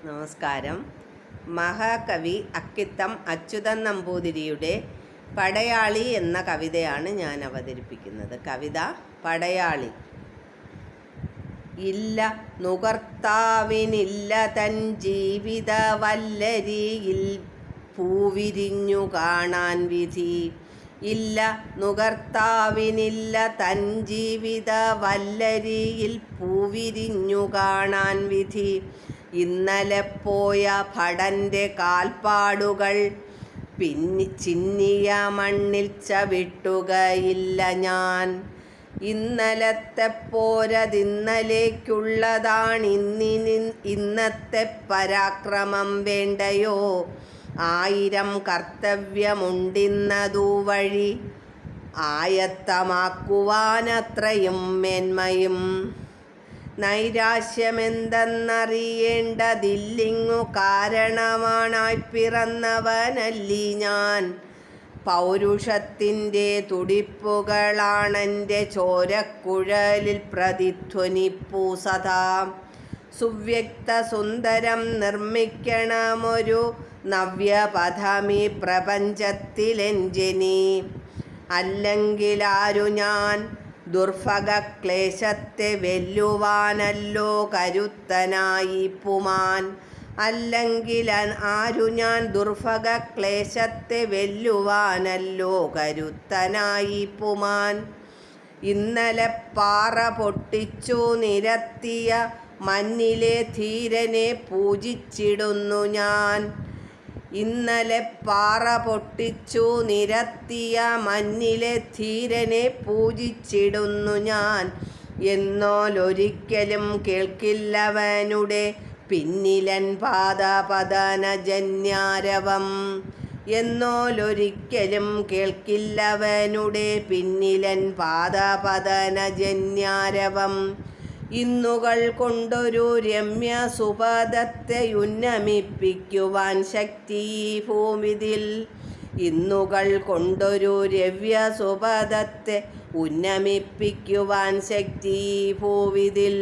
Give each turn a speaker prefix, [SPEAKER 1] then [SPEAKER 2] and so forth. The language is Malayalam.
[SPEAKER 1] നമസ്കാരം. മഹാകവി അക്കിത്തം അച്യുതൻ നമ്പൂതിരിയുടെ പടയാളി എന്ന കവിതയാണ് ഞാൻ അവതരിപ്പിക്കുന്നത്. കവിത പടയാളി. ഇല്ല നുകർത്താവിനില്ല തൻ ജീവിത വല്ലരിയിൽ പൂവിരിഞ്ഞു കാണാൻ വിധി. ഇല്ല നുകർത്താവിനില്ല തൻ ജീവിത വല്ലരിയിൽ പൂവിരിഞ്ഞു കാണാൻ വിധി. ഇന്നലെ പോയ ഭടൻ്റെ കാൽപ്പാടുകൾ ചിന്നിയ മണ്ണിൽ ചവിട്ടുകയില്ല ഞാൻ. ഇന്നലത്തെ പോരതിന്നലേക്കുള്ളതാണ് ഇന്നത്തെ പരാക്രമം വേണ്ടയോ. 1000 കർത്തവ്യമുണ്ടിന്നതു വഴി ആയത്തമാക്കുവാനത്രയും മേന്മയും. നൈരാശ്യമെന്തെന്നറിയേണ്ടതില്ലിങ്ങു കാരണമാണായി പിറന്നവനല്ലി ഞാൻ. പൗരുഷത്തിൻ്റെ തുടിപ്പുകളാണെൻ്റെ ചോരക്കുഴലിൽ പ്രതിധ്വനിപ്പൂ സദാ. സുവ്യക്ത സുന്ദരം നിർമ്മിക്കണമൊരു നവ്യപഥമീ പ്രപഞ്ചത്തിലെഞ്ചിനി. അല്ലെങ്കിലാരു ഞാൻ ദുർഭഗക്ലേശത്തെ വെല്ലുവാനല്ലോ കരുത്തനായി പുമാൻ. അല്ലെങ്കിൽ ആരു ഞാൻ ദുർഭഗക്ലേശത്തെ വെല്ലുവാനല്ലോ കരുത്തനായി പുമാൻ. ഇന്നലെ പാറ പൊട്ടിച്ചു നിരത്തിയ മഞ്ഞിലെ ധീരനെ പൂജിച്ചിടുന്നു ഞാൻ. ഇന്നലെ പാറ പൊട്ടിച്ചു നിരത്തിയ മഞ്ഞിലെ ധീരനെ പൂജിച്ചിടുന്നു ഞാൻ. എന്നോലൊരിക്കലും കേൾക്കില്ലവനുടെ പിന്നിലൻ പാദപതനജന്യാരവം. എന്നോലൊരിക്കലും കേൾക്കില്ലവനുടെ പിന്നിലൻ പാദപതനജന്യാരവം. ഇന്നുകൾ കൊണ്ടൊരു രമ്യ സുപദത്തെ ഉന്നമിപ്പിക്കുവാൻ ശക്തി ഭൂമിതിൽ. ഇന്നുകൾ കൊണ്ടൊരു രമ്യ സുപദത്തെ ഉന്നമിപ്പിക്കുവാൻ ശക്തി ഭൂവിതിൽ.